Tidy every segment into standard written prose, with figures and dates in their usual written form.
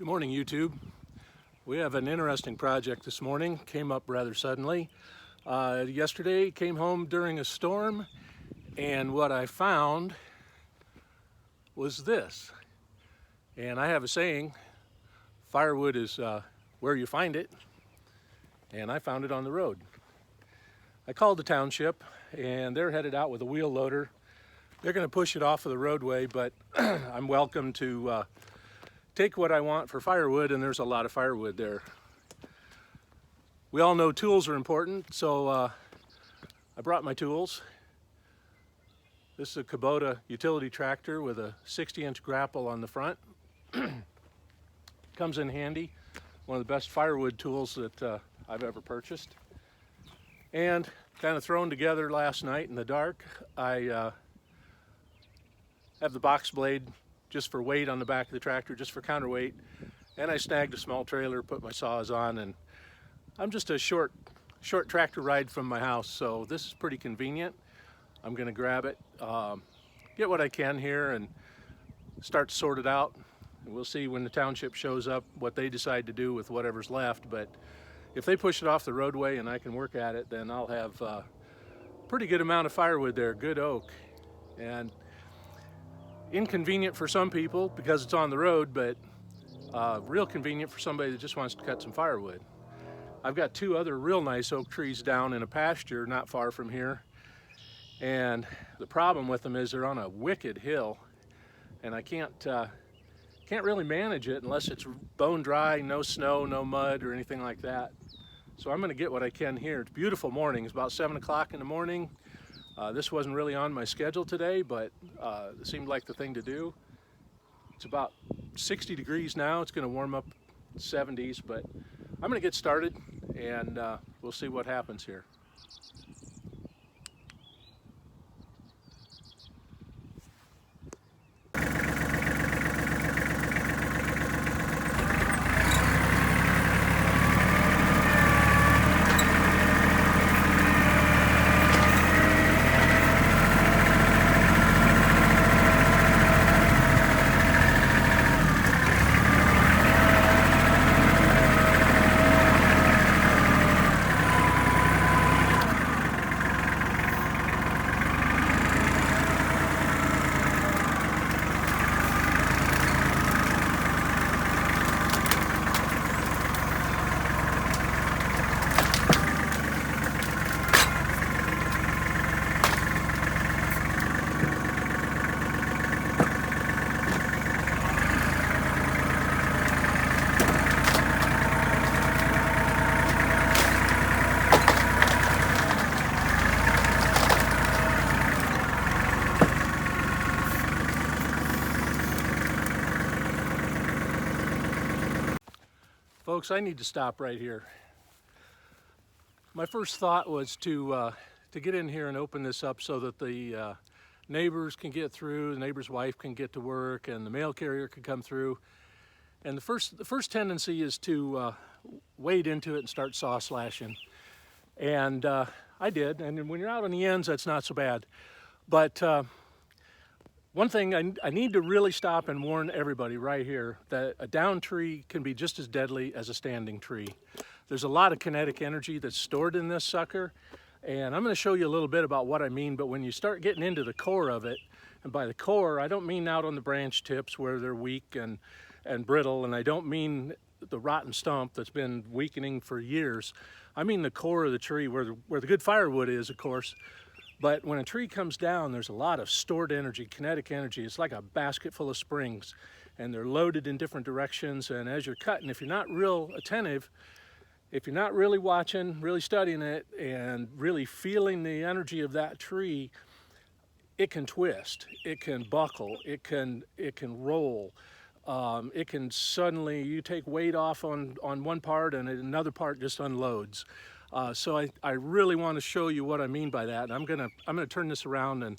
Good morning, YouTube. We have an interesting project this morning. Came up rather suddenly. Yesterday, came home during a storm, and what I found was this. And I have a saying, firewood is where you find it, and I found it on the road. I called the township, and they're headed out with a wheel loader. They're going to push it off of the roadway, but I'm welcome to take what I want for firewood, and there's a lot of firewood there. We all know tools are important, so I brought my tools. This is a Kubota utility tractor with a 60-inch grapple on the front. Comes in handy. One of the best firewood tools that I've ever purchased. And kind of thrown together last night in the dark. I have the box blade just for weight on the back of the tractor, just for counterweight. And I snagged a small trailer, put my saws on, and I'm just a short tractor ride from my house, so this is pretty convenient. I'm gonna grab it, get what I can here and start to sort it out. And we'll see when the township shows up what they decide to do with whatever's left, but if they push it off the roadway and I can work at it, then I'll have a pretty good amount of firewood there, good oak. And inconvenient for some people because it's on the road, but real convenient for somebody that just wants to cut some firewood. I've got two other real nice oak trees down in a pasture not far from here, and the problem with them is they're on a wicked hill, and I can't really manage it unless it's bone dry, no snow, no mud or anything like that. So I'm going to get what I can here. It's a beautiful morning. It's about 7 o'clock in the morning. This wasn't really on my schedule today, but it seemed like the thing to do. It's about 60 degrees now. It's going to warm up 70s, but I'm going to get started and we'll see what happens here. Folks, I need to stop right here. My first thought was to get in here and open this up so that the neighbors can get through, the neighbor's wife can get to work, and the mail carrier can come through. And the first tendency is to wade into it and start saw slashing. And I did, and when you're out on the ends, that's not so bad. But one thing I need to really stop and warn everybody right here that a downed tree can be just as deadly as a standing tree. There's a lot of kinetic energy that's stored in this sucker, and I'm going to show you a little bit about what I mean, but when you start getting into the core of it, and by the core, I don't mean out on the branch tips where they're weak and brittle, and I don't mean the rotten stump that's been weakening for years. I mean the core of the tree where the good firewood is, of course. But when a tree comes down, there's a lot of stored energy, kinetic energy. It's like a basket full of springs, and they're loaded in different directions. And as you're cutting, if you're not real attentive, if you're not really watching, really studying it, and really feeling the energy of that tree, it can twist, it can buckle, it can roll. It can suddenly, you take weight off on one part and another part just unloads. So I really want to show you what I mean by that. And I'm gonna turn this around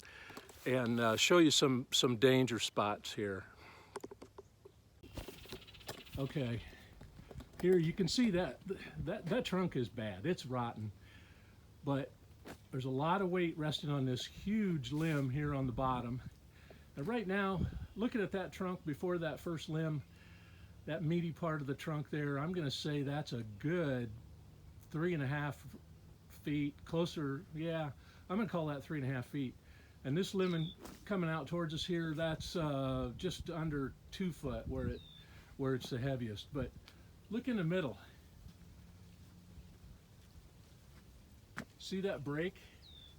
and show you some danger spots here. Okay, here you can see that trunk is bad. It's rotten, but there's a lot of weight resting on this huge limb here on the bottom. And right now, looking at that trunk before that first limb, that meaty part of the trunk there, I'm going to say that's a good 3.5 feet, closer, yeah, I'm going to call that 3.5 feet. And this lemon coming out towards us here, that's just under 2 foot where it's the heaviest. But look in the middle. See that break?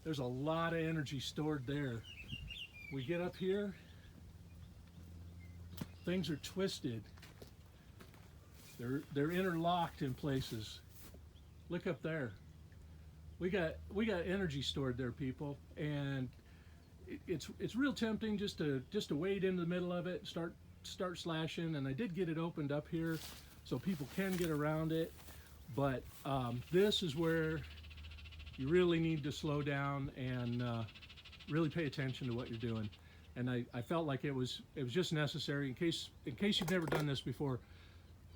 There's a lot of energy stored there. We get up here, things are twisted. They're interlocked in places. Look up there. We got energy stored there, people, and it's real tempting just to wade into the middle of it, start slashing. And I did get it opened up here so people can get around it, but this is where you really need to slow down and really pay attention to what you're doing. And I felt like it was just necessary in case you've never done this before.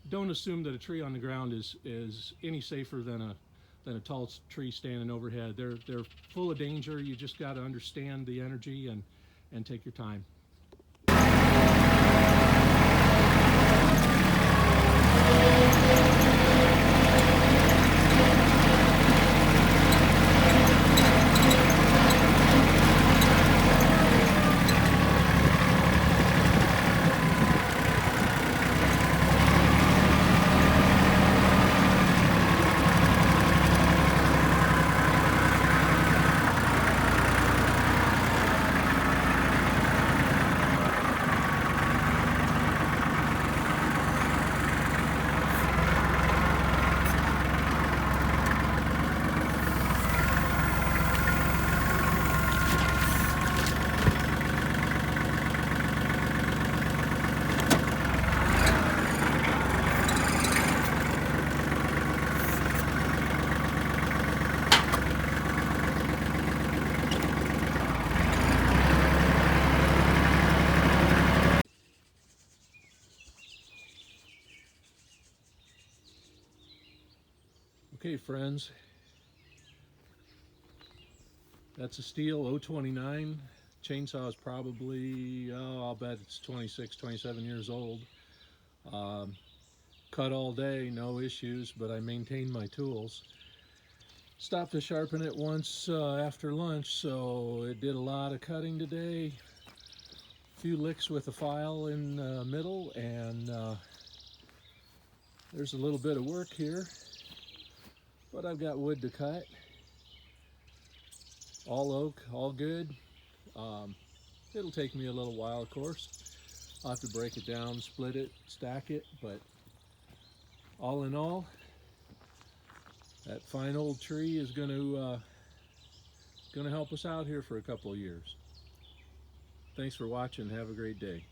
Don't assume that a tree on the ground is any safer than a tall tree standing overhead. They're full of danger. You just got to understand the energy and take your time. Okay, friends, that's a Stihl 029. Chainsaw is probably, I'll bet it's 26, 27 years old. Cut all day, no issues, but I maintain my tools. Stopped to sharpen it once after lunch, so it did a lot of cutting today. A few licks with a file in the middle, and there's a little bit of work here. But I've got wood to cut. All oak, all good. It'll take me a little while, of course. I'll have to break it down, split it, stack it, but all in all, that fine old tree is going to help us out here for a couple of years. Thanks for watching. Have a great day.